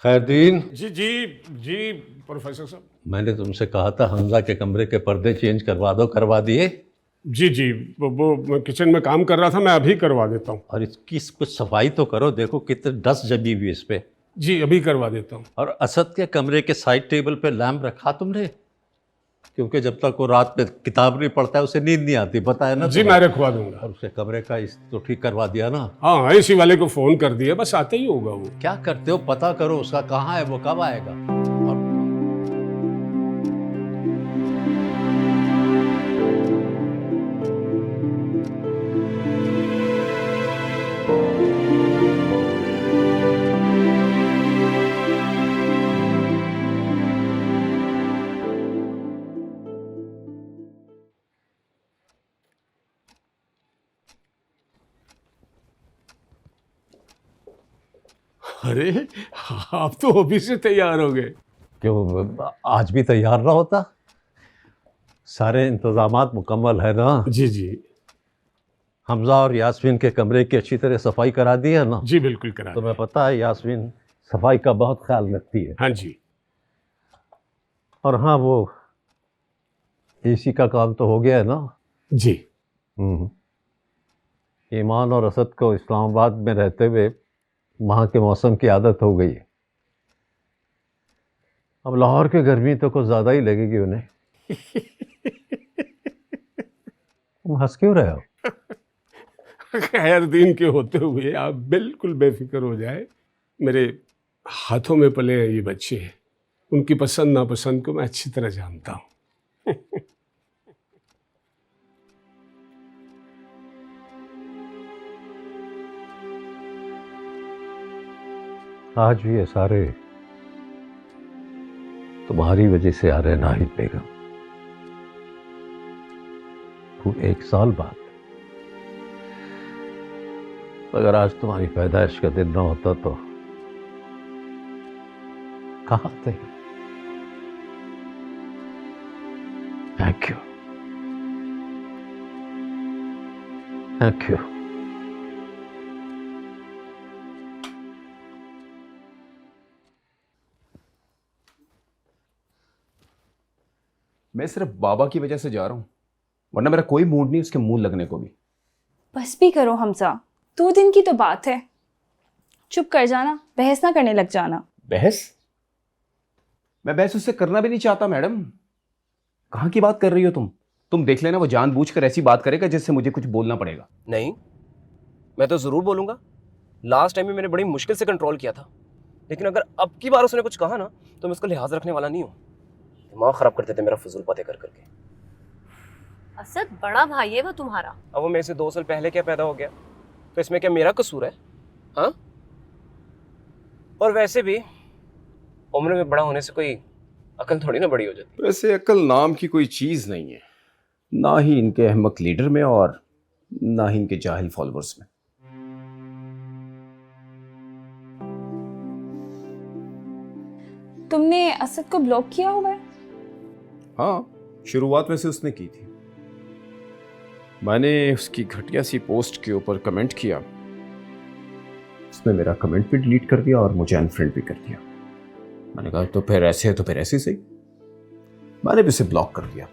खैरदीन, जी जी जी professor साहब। मैंने तुमसे कहा था हमजा के कमरे के पर्दे चेंज करवा दो, करवा दिए? जी जी वो मैं किचन में काम कर रहा था, मैं अभी करवा देता हूँ। और इसकी कुछ सफाई तो करो, देखो कितने डस्ट जमी हुई इस पे। जी अभी करवा देता हूँ। और असद के कमरे के साइड टेबल पे लैम्प रखा तुमने? क्योंकि जब तक वो रात में किताब नहीं पढ़ता है उसे नींद नहीं आती, बताया ना जी तुम्हें। मैं रखवा दूंगा। और उसके कमरे का इस तो ठीक करवा दिया ना? हाँ इसी वाले को फ़ोन कर दिया, बस आते ही होगा वो। क्या करते हो, पता करो उसका, कहाँ है वो, कब आएगा। और अरे आप तो ऑफिस से तैयार हो गए। क्यों आज भी तैयार ना होता? सारे इंतजामात मुकम्मल है ना? जी जी हमजा और यास्मीन के कमरे की अच्छी तरह सफाई करा दी है ना? जी बिल्कुल करा तुम्हें दें। पता है यास्मीन सफाई का बहुत ख्याल रखती है। हाँ जी और हाँ, वो एसी का काम तो हो गया है ना? जी। हम्म। ईमान और असद को इस्लामाबाद में रहते हुए वहाँ के मौसम की आदत हो गई है। अब लाहौर की गर्मी तो कुछ ज़्यादा ही लगेगी उन्हें। तुम हंस क्यों रहे हो? खैर दिन के होते हुए आप बिल्कुल बेफिक्र हो जाए। मेरे हाथों में पले हैं ये बच्चे, उनकी पसंद नापसंद को मैं अच्छी तरह जानता हूँ। आज भी ये सारे तुम्हारी वजह से आ रहे नाहिद बेगम। पूरे 1 साल बाद। अगर आज तुम्हारी पैदाइश का दिन न होता तो कहाँ थे? Thank you, thank you. मैं सिर्फ बाबा की वजह से जा रहा हूँ, वरना मेरा कोई मूड नहीं उसके मुंह लगने को भी। बस भी करो हमजा, 2 दिन की तो बात है। चुप कर जाना, बहस ना करने लग जाना। बहस? मैं बहस उससे करना भी नहीं चाहता मैडम। कहाँ की बात कर रही हो तुम देख लेना, वो जानबूझकर ऐसी बात करेगा जिससे मुझे कुछ बोलना पड़ेगा। नहीं, मैं तो ज़रूर बोलूँगा। लास्ट टाइम भी मैंने बड़ी मुश्किल से कंट्रोल किया था, लेकिन अगर अब की बार उसने कुछ कहा ना तो मैं उसका लिहाज रखने वाला नहीं हूँ। दिमाग ख़राब करते थे मेरा फजूल बातें कर करके। असद बड़ा भाई है वो तुम्हारा। अब वो मेरे से 2 साल पहले क्या पैदा हो गया, तो इसमें क्या मेरा कसूर है? हाँ, और वैसे भी उम्र में बड़ा होने से कोई अकल थोड़ी ना बड़ी हो जाती। वैसे अकल नाम की कोई चीज नहीं है, ना ही इनके अहमक लीडर में और ना ही इनके जाहिल फॉलोअर्स में। तुमने असद को ब्लॉक किया हुआ है? हाँ, शुरुआत वैसे उसने की थी। मैंने उसकी घटिया सी पोस्ट के ऊपर कमेंट किया, उसने मेरा कमेंट भी डिलीट कर दिया और मुझे अनफ्रेंड भी कर दिया। मैंने कहा तो फिर ऐसे है तो फिर ऐसे ही सही। मैंने भी उसे ब्लॉक कर दिया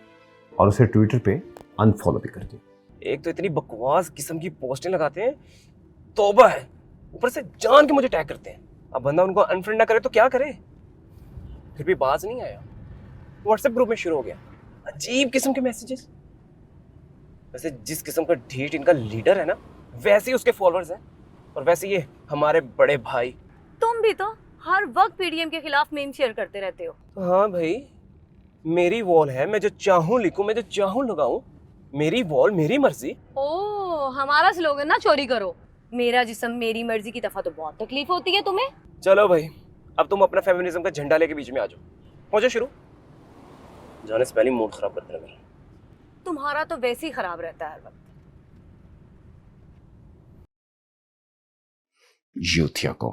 और उसे ट्विटर पे अनफॉलो भी कर दिया। एक तो इतनी बकवास किस्म की पोस्टें लगाते हैं, तौबा है, ऊपर से जान के मुझे टैग करते हैं। अब बंदा उनको अनफ्रेंड ना करे तो क्या करे? फिर भी बाज नहीं आया, व्हाट्सएप ग्रुप में शुरू हो गया अजीब किस्म के मैसेजेस। वैसे जिस किस्म का ढीठ इनका लीडर है ना, वैसे ही उसके फॉलोअर्स हैं, और वैसे ये हमारे बड़े भाई। तुम भी तो हर वक्त पीडीएम के खिलाफ मीम शेयर करते रहते हो। तो हाँ भाई, मेरी वॉल है, मैं जो चाहूँ लिखूं, मैं जो चाहूँ लगाऊं। मेरी वॉल, मेरी मर्जी। ओ हमारा स्लोगन ना चोरी करो। मेरा जिस्म मेरी मर्जी की दफा तो बहुत तकलीफ होती है तुम्हें। चलो भाई, अब तुम अपना फेमिनिज्म का झंडा लेके बीच में आ जाओ। हो जाओ शुरू। जाने से पहले मूड खराब करते रहे मेरा। तुम्हारा तो वैसे ही खराब रहता है हर वक्त। यूथिया को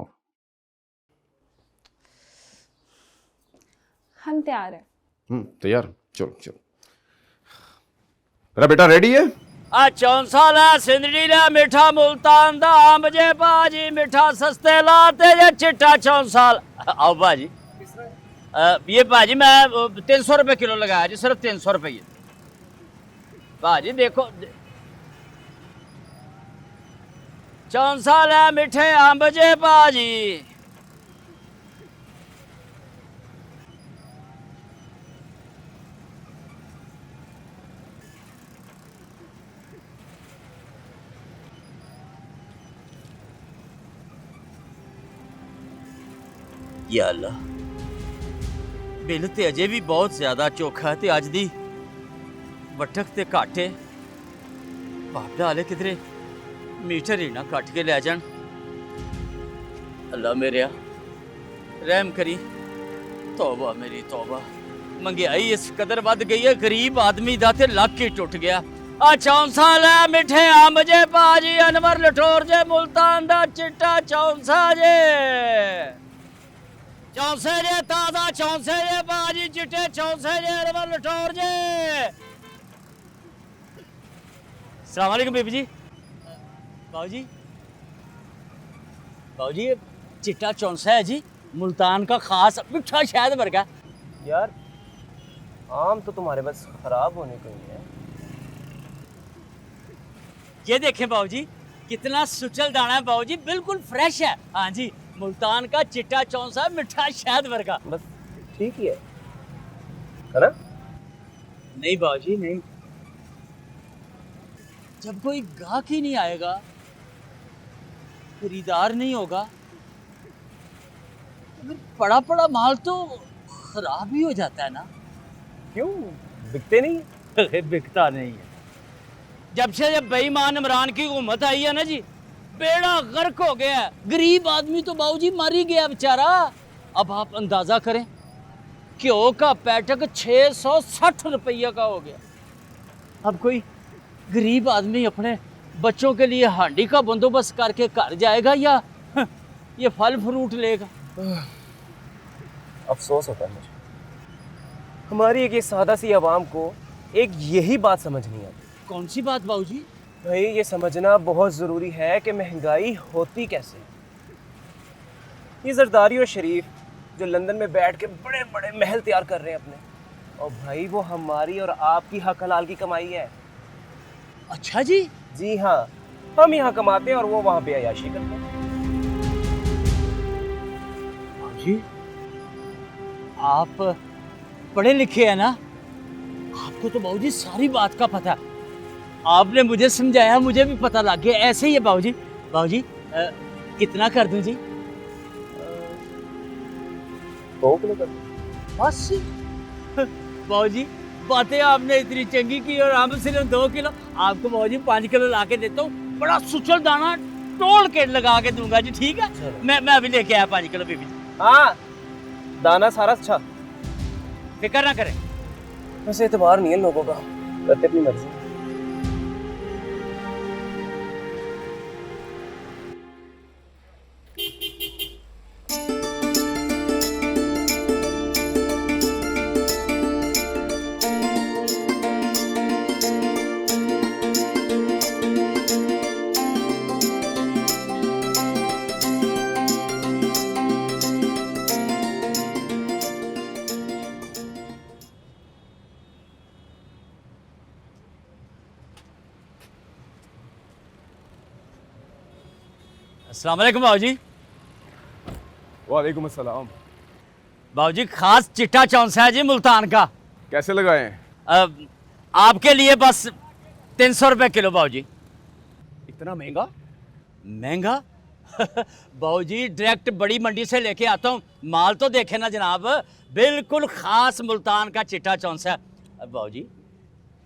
हम तैयार हैं। तैयार, चलो चलो। मेरा बेटा रेडी है? आ चौंसा लै सिंधड़ी लै मिठा मुल्तान दा अंब जे भाजी मिठा सस्ते लाते जे चिट्टा चौंसा आओ भाजी ये भाजी मैं 300 रुपये किलो लगाया जी, सिर्फ 300 रुपये भाजी। देखो चौंसा लै मिठे अंब जे भाजी। या अल्लाह, बिल ते अजे भी बहुत ज्यादा चोखा है ते अज दी वटक ते घाटे बाबड़ा आले किधरे मीटर ही ना कट के ले जान। अल्लाह मेरेया रहम करी, तौबा मेरी तौबा। महंगाई इस कदर वध गई है, गरीब आदमी दा ते लक ही टुट गया। आ चौंसा लै मिठे अंब जे भाजी अनवर लठोर जे मुल्तान दा चिट्टा चौंसा जे। चौंसे जे ताजा चौंसे जे बाजी चिट्टे चौंसे जे अरवल लठौर जे। अस्सलाम वालेकुम बीबी जी। बाबूजी बाबूजी ये चिट्टा चौंसा है जी, मुल्तान का खास मिठा शहद वर्गा। यार आम तो तुम्हारे बस खराब होने को ही है। ये देखें बाबूजी कितना सुचल दाना है बाबूजी, बिल्कुल फ्रेश है। हाँ जी, मुल्तान का चिट्टा चौंसा मिठा शहद वर्गा। बस ठीक ही है ना? नहीं बाबूजी नहीं, जब कोई गाहक ही नहीं आएगा, खरीदार नहीं होगा, तो फिर पड़ा पड़ा माल तो खराब ही हो जाता है ना। क्यों बिकते नहीं? बिकता नहीं है। जब से जब बेईमान इमरान की हुकूमत आई है ना जी, बेड़ा गर्क हो गया है। गरीब आदमी तो बाबूजी मर ही गया बेचारा। अब आप अंदाजा करें, घ्यो का पैटक 660 रुपये का हो गया। अब कोई गरीब आदमी अपने बच्चों के लिए हांडी का बंदोबस्त करके घर जाएगा या ये फल फ्रूट लेगा? अफसोस होता है मुझे, हमारी एक ये सादा सी आवाम को एक यही बात समझ नहीं आती। कौन सी बात बाबूजी? भाई ये समझना बहुत ज़रूरी है कि महंगाई होती कैसे। ये जरदारी और शरीफ जो लंदन में बैठ के बड़े बड़े महल तैयार कर रहे हैं अपने, और भाई वो हमारी और आपकी हक हलाल की कमाई है। अच्छा जी? जी हाँ, हम यहाँ कमाते हैं और वो वहाँ बेअयाशी करते हैं। बाबूजी आप पढ़े लिखे हैं ना, आपको तो बाबूजी सारी बात का पता है। आपने मुझे समझाया, मुझे भी पता लग गया। ऐसे ही है बाबूजी। बाबूजी कितना कर दूं जी? 2 किलो कर दो। बस बाबूजी बातें आपने इतनी चंगी की, और हम सिर्फ 2 किलो। आपको बाबूजी 5 किलो ला के देता हूँ, बड़ा सुचल दाना तोड़ के लगा के दूंगा जी। ठीक है, मैं अभी लेके आया 5 किलो बीबी जी। हाँ दाना सारा अच्छा, फिक्र ना करें। वैसे एतबार नहीं है लोगों का, करते अपनी मर्जी। अस्सलाम वालेकुम बाबूजी। वालेकुम अस्सलाम। बाबूजी खास चिट्टा चौंसा है जी मुल्तान का। कैसे लगाए हैं? आपके लिए बस 300 रुपये किलो बाबूजी। इतना महंगा? महंगा? बाबूजी डायरेक्ट बड़ी मंडी से लेके आता हूँ, माल तो देखे ना जनाब, बिल्कुल खास मुल्तान का चिट्टा चौंसा है। अब बाबूजी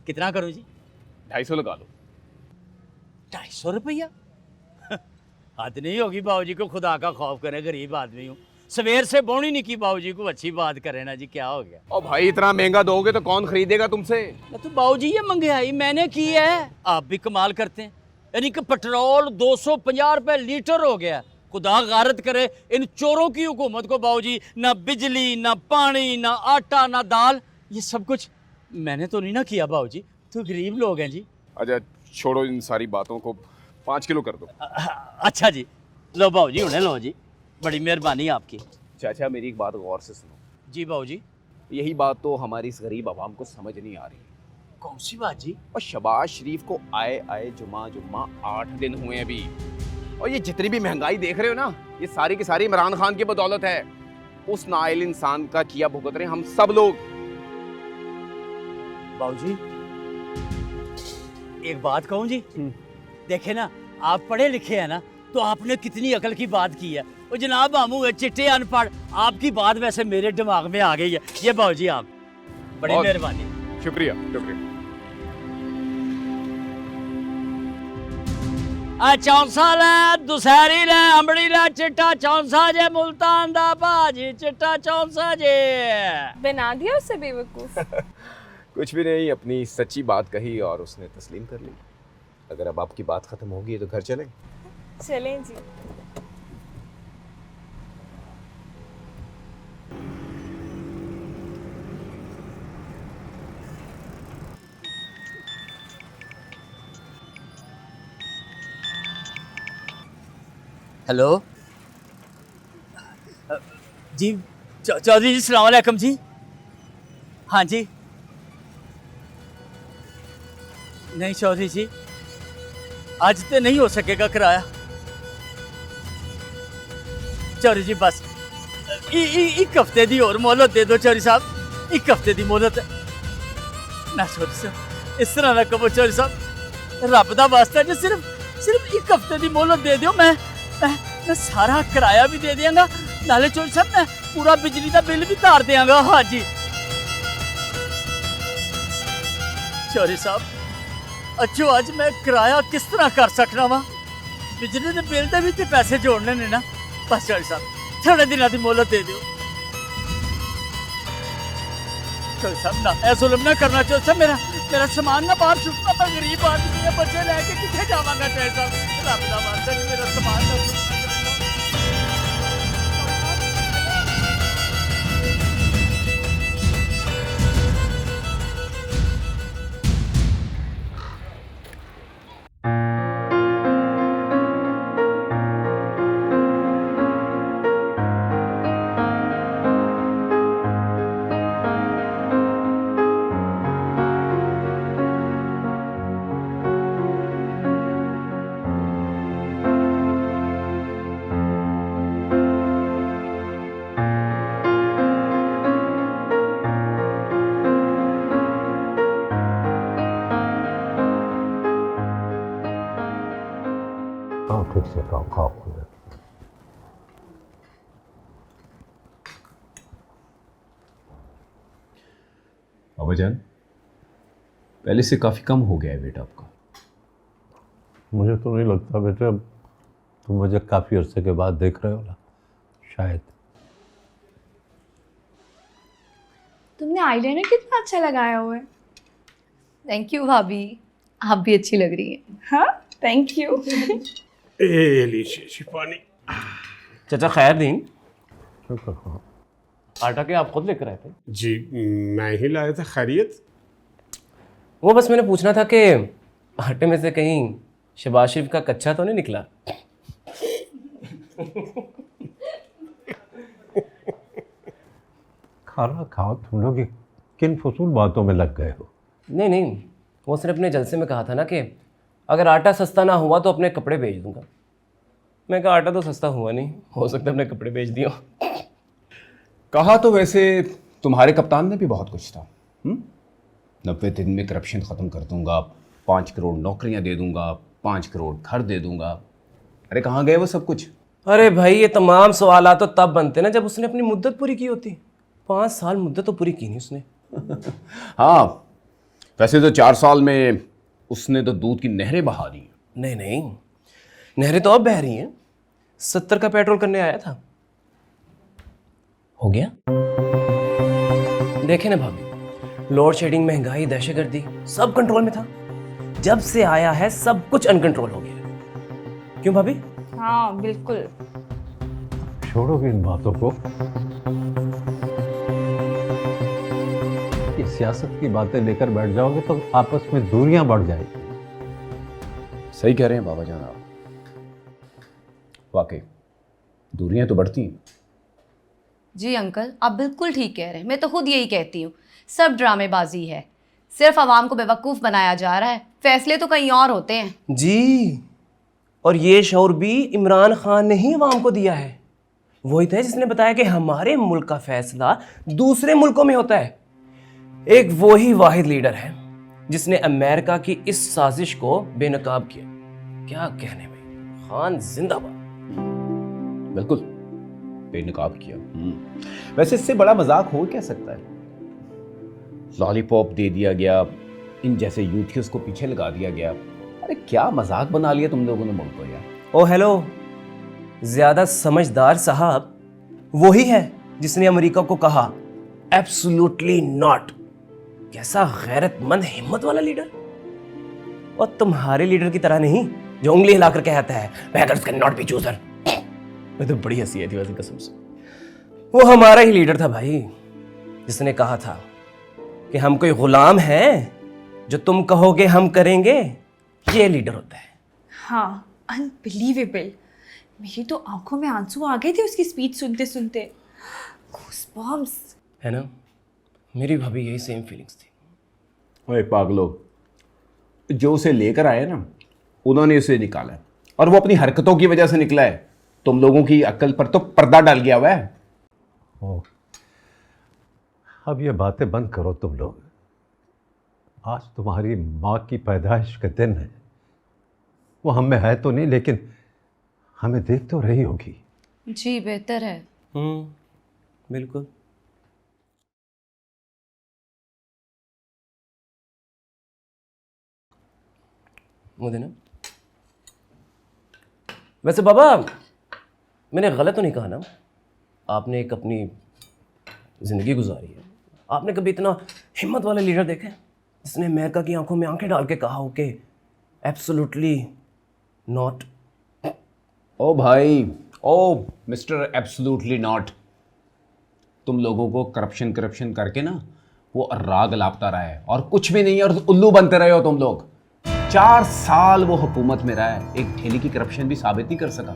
कितना करूँ जी? 250 लगा लो। 250 रुपया? हद नहीं होगी बाबूजी को, खुदा का खौफ करें, गरीब आदमी हूँ। सवेर से बोनी नहीं की बाबूजी को, अच्छी बात करें ना जी, क्या हो गया? और भाई इतना महंगा दोगे तो कौन खरीदेगा तुमसे? तो बाबूजी ये महंगाई मैंने की है, आप भी कमाल करते हैं। यानी कि पेट्रोल 250 रुपये लीटर हो गया। खुदा गारत करे इन चोरों की हुकूमत को बाबूजी, ना बिजली ना पानी ना आटा ना दाल, ये सब कुछ मैंने तो नहीं ना किया बाबूजी, तो गरीब लोग हैं जी। अच्छा छोड़ो इन सारी बातों को, 5 किलो कर दो। अच्छा जी, लो बाबू जी, उन्हें लो जी, बड़ी मेहरबानी आपकी। चाचा मेरी एक बात गौर से सुनो, जी बाबू जी। यही बात तो हमारी इस गरीब आवाम को समझ नहीं आ रही। कौन सी बात जी? और शबाज शरीफ को आए जुम्मा 8 दिन हुए अभी, और ये जितनी भी महंगाई देख रहे हो ना, ये सारी की सारी इमरान खान की बदौलत है। उस नाइल इंसान का किया भुगत रहे हम सब लोग। बाबूजी एक बात कहूँ जी, देखे ना, आप पढ़े लिखे हैं ना, तो आपने कितनी अकल की बात की है। वो जनाब हम हुए चिट्टे अनपढ़, आपकी बात वैसे मेरे दिमाग में आ गई है। ये बाबूजी आप बड़ी बहुत- मेहरबानी। शुक्रिया शुक्रिया। चौंसा ले, दुसहरी ले, अमड़ी ले, चिट्टा चौंसा जे मुल्तान दा भाजी, चिट्टा चौंसा जे। बना दिया उससे बेवकूफ। कुछ भी नहीं, अपनी सच्ची बात कही और उसने तस्लीम कर ली। अगर अब आपकी बात खत्म होगी तो घर चलें। चलें जी। हेलो जी, चौधरी जी सलाम अलैकुम जी। हाँ जी, नहीं चौधरी जी, आज तो नहीं हो सकेगा किराया। चौधरी जी बस एक हफ्ते दी और मोहलत दे दो चौधरी साहब, एक हफ्ते दी मोहलत। ना चौधरी साहब इस तरह ना कहो चौधरी साहब, रब दा वास्ता जी, सिर्फ एक हफ्ते दी मोहलत दे दो। मैं सारा किराया भी दे देंगा, नाले चौधरी साहब मैं पूरा बिजली का बिल भी तार देंगा। हाँ जी चौधरी साहब, अच्छो अज मैं किराया किस तरह कर सकना वा, बिजली के बिल के भी तो पैसे जोड़ने ने ना। बस चौधरी साहब थोड़े दिनों की मोहलत दे दो। चौधरी साहब ना ऐसा जुल्म ना करना चौधरी साहब, मेरा सामान ना बाहर छुपना, मैं गरीब आदमी है, बच्चे लेके कितने जावांगा चौधरी साहब, रब दा वास्ता जी मेरा सामान ना छुपना। ठीक से खाओ खुद। बाबाजान, पहले से काफ़ी कम हो गया है वेट आपका। मुझे तो नहीं लगता बेटे, अब तुम मुझे काफ़ी अरसे के बाद देख रहे हो ना, शायद। तुमने आईलाइनर कितना अच्छा लगाया हुआ है। थैंक यू भाभी, आप भी अच्छी लग रही हैं। हाँ थैंक यू। ए लीजिए जी पानी। चाचा खैर दिन, शुक्र हाँ। आटा के आप खुद लेकर आए थे? जी मैं ही लाया था। खैरियत? वो बस मैंने पूछना था कि आटे में से कहीं शहबाज शरीफ का कच्चा तो नहीं निकला? खाना खाओ, तुम लोग ये किन फजूल बातों में लग गए हो। नहीं, वो उसने अपने जलसे में कहा था ना कि अगर आटा सस्ता ना हुआ तो अपने कपड़े बेच दूंगा। मैं कहा आटा तो सस्ता हुआ नहीं, हो सकता है अपने कपड़े बेच दियो। कहा तो वैसे तुम्हारे कप्तान ने भी बहुत कुछ था। 90 दिन में करप्शन ख़त्म कर दूंगा, 5 करोड़ नौकरियां दे दूंगा, 5 करोड़ घर दे दूंगा। अरे कहाँ गए वो सब कुछ? अरे भाई, ये तमाम सवाल तो तब बनते ना जब उसने अपनी मुद्दत पूरी की होती। 5 साल मुद्दत तो पूरी की नहीं उसने। हाँ, वैसे तो 4 साल में उसने तो दूध की नहरें बहा दी। नहीं, नहरें तो अब बह रही हैं। 70 का पेट्रोल करने आया था, हो गया। देखे ना भाभी, लोड शेडिंग, महंगाई, दहशतगर्दी सब कंट्रोल में था। जब से आया है सब कुछ अनकंट्रोल हो गया। क्यों भाभी? हाँ बिल्कुल। छोड़ोगे इन बातों को। ये सियासत की बातें लेकर बैठ जाओगे तो आपस में दूरियां बढ़ जाएगी। सही कह रहे हैं बाबा जान आप, वाकई दूरियां तो बढ़ती हैं। जी अंकल, आप बिल्कुल ठीक कह रहे हैं। मैं तो खुद यही कहती हूँ, सब ड्रामेबाजी है, सिर्फ आवाम को बेवकूफ़ बनाया जा रहा है, फैसले तो कहीं और होते हैं। जी, और ये शौर भी इमरान खान ने ही अवाम को दिया है। वही था जिसने बताया कि हमारे मुल्क का फैसला दूसरे मुल्कों में होता है। एक वही वाहिद लीडर है जिसने अमेरिका की इस साजिश को बेनकाब किया। क्या कहने में, खान जिंदाबाद। बिल्कुल बेनकाब किया। वैसे इससे बड़ा मजाक हो क्या सकता है? लॉलीपॉप दे दिया गया, इन जैसे यूथियस को पीछे लगा दिया गया। अरे क्या मजाक बना लिया तुम लोगों ने मुल्क को यार। ओ हेलो, ज्यादा समझदार साहब वही है जिसने अमेरिका को कहा एब्सोल्युटली नॉट। कैसा गैरतमंद हिम्मत वाला लीडर। और तुम्हारे लीडर की तरह नहीं जो उंगली हिलाकर कहता है beggars can not be chooser. मैं तो बड़ी हंसी आई थी वैसे कसम से। वो हमारा ही लीडर था भाई, जिसने कहा था कि हम कोई गुलाम हैं, जो तुम कहोगे हम करेंगे। ये लीडर होता है। हाँ, अनबिलीवेबल। मेरी तो आंखों में आंसू आ गए थे उसकी स्पीच सुनते सुनते। गूज़बम्प्स। है ना, मेरी भाभी यही सेम फीलिंग्स थी। ओए पागलो, जो उसे लेकर आए ना उन्होंने उसे निकाला है, और वो अपनी हरकतों की वजह से निकला है। तुम लोगों की अक्ल पर तो पर्दा डाल गया हुआ है। ओ, अब ये बातें बंद करो तुम लोग। आज तुम्हारी माँ की पैदाइश का दिन है। वो हम में है तो नहीं, लेकिन हमें देख तो रही होगी। जी बेहतर है। बिल्कुल। मुझे ना, वैसे बाबा मैंने गलत तो नहीं कहा ना? आपने एक अपनी ज़िंदगी गुजारी है, आपने कभी इतना हिम्मत वाला लीडर देखा है जिसने अमेरिका की आंखों में आंखें डाल के कहा हो कि एब्सोल्युटली नॉट? ओ भाई, ओ मिस्टर एब्सोल्युटली नॉट, तुम लोगों को करप्शन करके ना वो राग लापता रहा है, और कुछ भी नहीं है, और उल्लू बनते रहे हो तुम लोग। 4 साल वो हुकूमत में रहा है, एक ढेली की करप्शन भी साबित नहीं कर सका,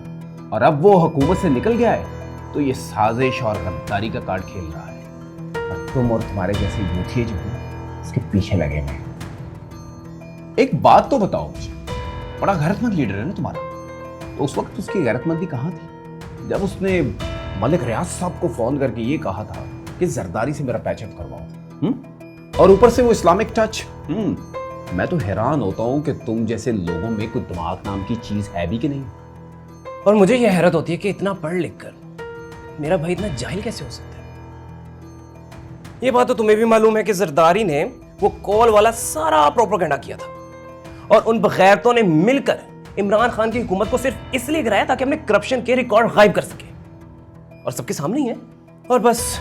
और अब वो हुकूमत से निकल गया है तो ये साजिश और गद्दारी का कार्ड खेल रहा है, और तुम और तुम्हारे जैसे यूथिये जो है इसके पीछे लगे हुए हैं। एक बात तो बताओ मुझे, बड़ा गैरतमंद लीडर है ना तुम्हारा, तो उस वक्त उसकी गैरतमंदी कहाँ थी जब उसने मलिक रियाज साहब को फोन करके ये कहा था कि जरदारी से मेरा पैचअप करवाओ, और ऊपर से वो इस्लामिक टच। मैं तो हैरान होता हूं कि तुम जैसे लोगों में कोई दिमाग नाम की चीज है भी कि नहीं। और मुझे यह हैरत होती है कि इतना पढ़ लिख कर मेरा भाई इतना जाहिल कैसे हो सकता है। ये बात तो तुम्हें भी मालूम है कि जरदारी ने वो कॉल वाला सारा प्रोपेगेंडा किया था, और उन बगैरतों ने मिलकर इमरान खान की हुकूमत को सिर्फ इसलिए गिराया ताकि अपने करप्शन के रिकॉर्ड गायब कर सके, और सबके सामने ही है। और बस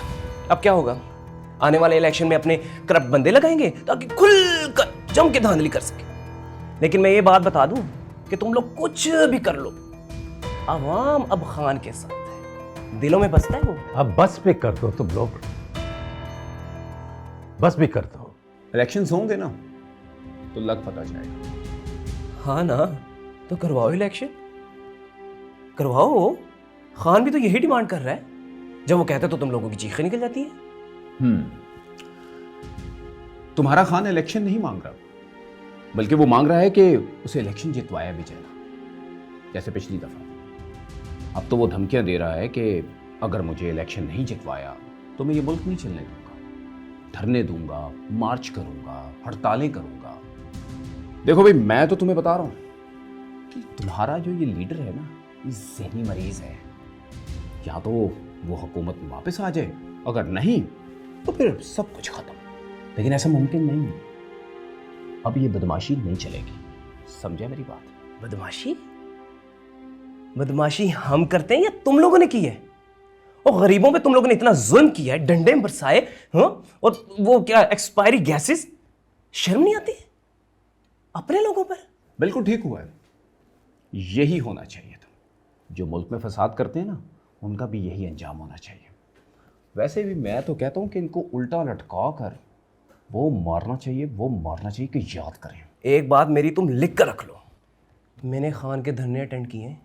अब क्या होगा, आने वाले इलेक्शन में अपने करप्ट बंदे लगाएंगे ताकि खुलकर जम के धांधली कर सके। लेकिन मैं ये बात बता दूं कि तुम लोग कुछ भी कर लो, अवाम अब खान के साथ है, दिलों में बसता है वो। अब बस भी कर दो तुम लोग, बस भी कर दो। इलेक्शंस होंगे ना तो लग पता जाएगा। हाँ ना, तो करवाओ इलेक्शन, करवाओ। खान भी तो यही डिमांड कर रहा है, जब वो कहता है तो तुम लोगों की चीखें निकल जाती है। तुम्हारा खान इलेक्शन नहीं मांग रहा, बल्कि वो मांग रहा है कि उसे इलेक्शन जितवाया भी जाए, जैसे पिछली दफा। अब तो वो धमकियां दे रहा है कि अगर मुझे इलेक्शन नहीं जितवाया तो मैं ये मुल्क नहीं चलने दूंगा, धरने दूंगा, मार्च करूंगा, हड़तालें करूंगा। देखो भाई, मैं तो तुम्हें बता रहा हूं कि तुम्हारा जो ये लीडर है ना, ये ज़हनी मरीज है। या तो वो हुकूमत में वापस आ जाए, अगर नहीं तो फिर सब कुछ खत्म। लेकिन ऐसा मुमकिन नहीं है, अब ये बदमाशी नहीं चलेगी। समझे मेरी बात? बदमाशी? बदमाशी हम करते हैं या तुम लोगों ने की है? और गरीबों पे तुम लोगों ने इतना जुल्म किया है, डंडे बरसाए, हाँ? और वो क्या एक्सपायरी गैसेस, शर्म नहीं आती अपने लोगों पर? बिल्कुल ठीक हुआ है, यही होना चाहिए था। जो मुल्क में फसाद करते हैं ना, उनका भी यही अंजाम होना चाहिए। वैसे भी मैं तो कहता हूँ कि इनको उल्टा लटका कर वो मारना चाहिए कि याद करें। एक बात मेरी तुम लिख कर रख लो, मैंने खान के धरने अटेंड किए हैं,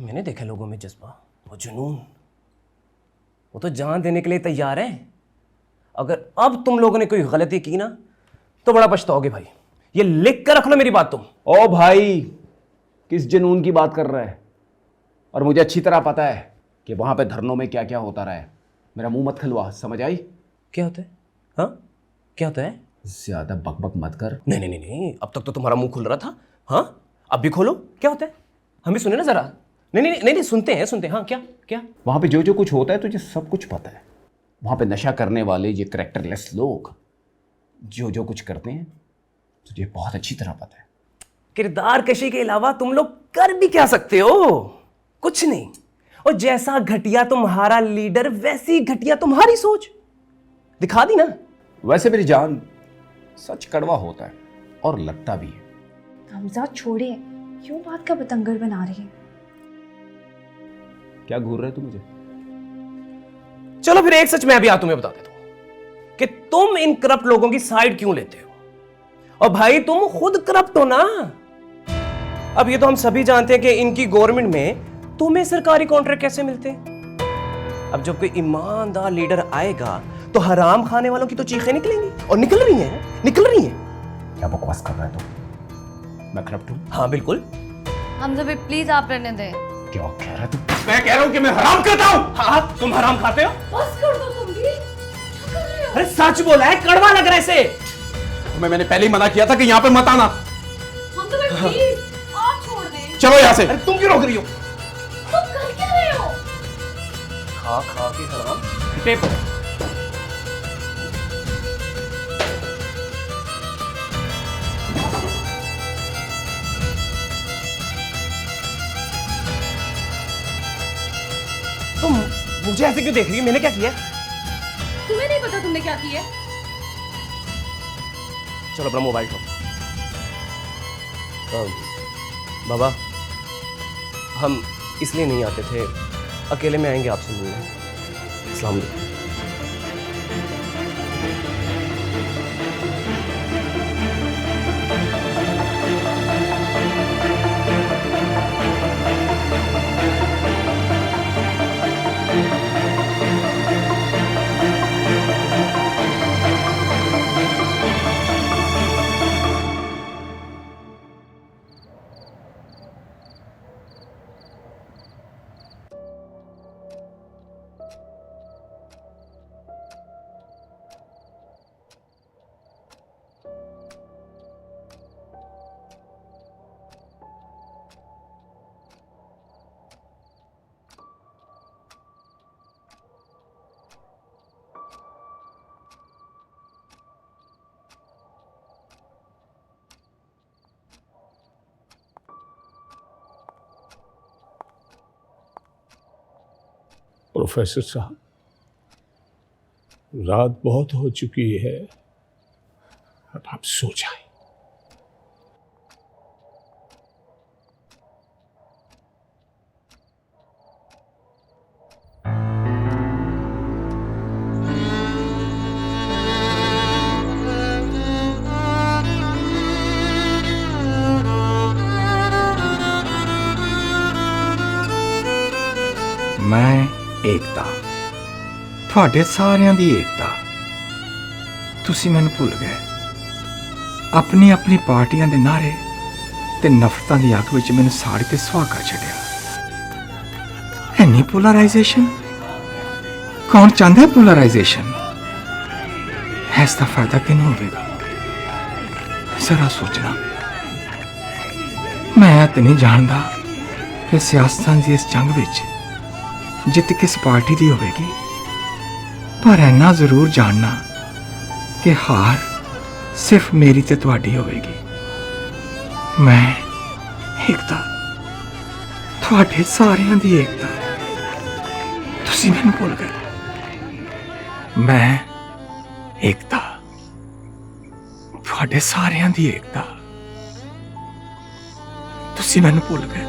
मैंने देखा लोगों में जज्बा, वो जुनून, वो तो जान देने के लिए तैयार है। अगर अब तुम लोगों ने कोई गलती की ना तो बड़ा पछताओगे भाई, ये लिख कर रख लो मेरी बात तुम। ओ भाई, किस जुनून की बात कर रहा है? और मुझे अच्छी तरह पता है कि वहां पे धरनों में क्या क्या होता रहा है। मेरा मुंह मत खलवा, समझ आई? क्या होता है? हाँ क्या होता है? ज्यादा बकबक मत कर। नहीं नहीं नहीं नहीं, अब तक तो तुम्हारा मुंह खुल रहा था। हाँ अब भी खोलो, क्या होता है? हम भी सुने ना जरा। नहीं नहीं नहीं नहीं, सुनते हैं सुनते हैं। हाँ क्या क्या? वहां पे जो जो कुछ होता है तुझे सब कुछ पता है। वहां पे नशा करने वाले ये कैरेक्टरलेस लोग जो जो कुछ करते हैं तुझे बहुत अच्छी तरह पता है। किरदार कशी के अलावा तुम लोग कर भी क्या सकते हो? कुछ नहीं। और जैसा घटिया तुम्हारा लीडर वैसी घटिया तुम्हारी सोच, दिखा दी ना। वैसे मेरी जान, सच कड़वा होता है और लगता भी है। हमजा छोड़िए, क्यों बात का बतंगड़ बना रही है? क्या घूर रहे तू मुझे? चलो फिर एक सच मैं भी तुम्हें बता देता हूं कि तुम इन करप्ट लोगों की साइड क्यों लेते हो। और भाई तुम खुद करप्ट हो ना। अब ये तो हम सभी जानते हैं कि इनकी गवर्नमेंट में तुम्हें सरकारी कॉन्ट्रैक्ट कैसे मिलते हैं। अब जब कोई ईमानदार लीडर आएगा तो हराम खाने वालों की तो चीखें निकलेंगी, और निकल रही हैं, निकल रही हैं। क्या बकवास कर रहा है तू? मैं करप्ट हूं? हाँ बिल्कुल। हमजा भाई प्लीज आप रहने दें। क्या कह रहा है तू? मैं कह रहा हूं कि मैं हराम खाता हूं। हाँ तुम हराम खाते हो? बस कर दो तुम भी, क्या कर रहे हो? अरे सच बोला है, कड़वा लग रहा है इसे। तुम्हें मैंने पहले ही मना किया था कि यहाँ पे मत आना। हमजा भाई प्लीज आप छोड़ दें। चलो यहाँ से। अरे तुम क्यों रोक रही हो? तुम कर क्या रहे हो? खा खा के हराम पेपर। तुम मुझे ऐसे क्यों देख रही हो? मैंने क्या किया? तुम्हें नहीं पता तुमने क्या किया? चलो अपना मोबाइल दो। बाबा हम इसलिए नहीं आते थे, अकेले में आएंगे आपसे मिलने। अस्सलाम वालेकुम। प्रोफेसर साहब, रात बहुत हो चुकी है, अब आप सो जाएं। मैं एकता, ਤੁਹਾਡੇ ਸਾਰਿਆਂ ਦੀ ਏਕਤਾ। ਤੁਸੀਂ ਮੈਨੂੰ ਭੁੱਲ ਗਏ। ਆਪਣੀ ਆਪਣੀ ਪਾਰਟੀਆਂ ਦੇ ਨਾਰੇ ਤੇ ਨਫ਼ਰਤਾਂ ਦੀ ਅੱਗ ਵਿੱਚ ਮੈਨੂੰ ਸਾੜ ਕੇ ਸੁਆਹ ਕਰ ਛੱਡਿਆ। ਇੰਨੀ ਪੋਲਰਾਈਜੇਸ਼ਨ, ਕੌਣ ਚਾਹੁੰਦਾ ਹੈ ਪੋਲਰਾਈਜੇਸ਼ਨ? ਇਸ ਦਾ ਫਾਇਦਾ ਕਿਹਨੂੰ ਹੋਵੇਗਾ? ਜ਼ਰਾ ਸੋਚਣਾ। ਮੈਂ ਤਾਂ ਨਹੀਂ ਜਾਣਦਾ ਕਿ ਸਿਆਸਤਾਂ ਦੀ ਇਸ ਜੰਗ ਵਿੱਚ ਜਿੱਤ किस पार्टी की होगी, पर इन्ना जरूर जानना कि हार सिर्फ मेरी ते तुहाडी होगी। मैं एकता, तुहाडे सारियां दी एकता। तुसी मैनूं भुल गए। मैं एकता, तुहाडे सारियां दी एकता। तुसी मैनूं भुल गए।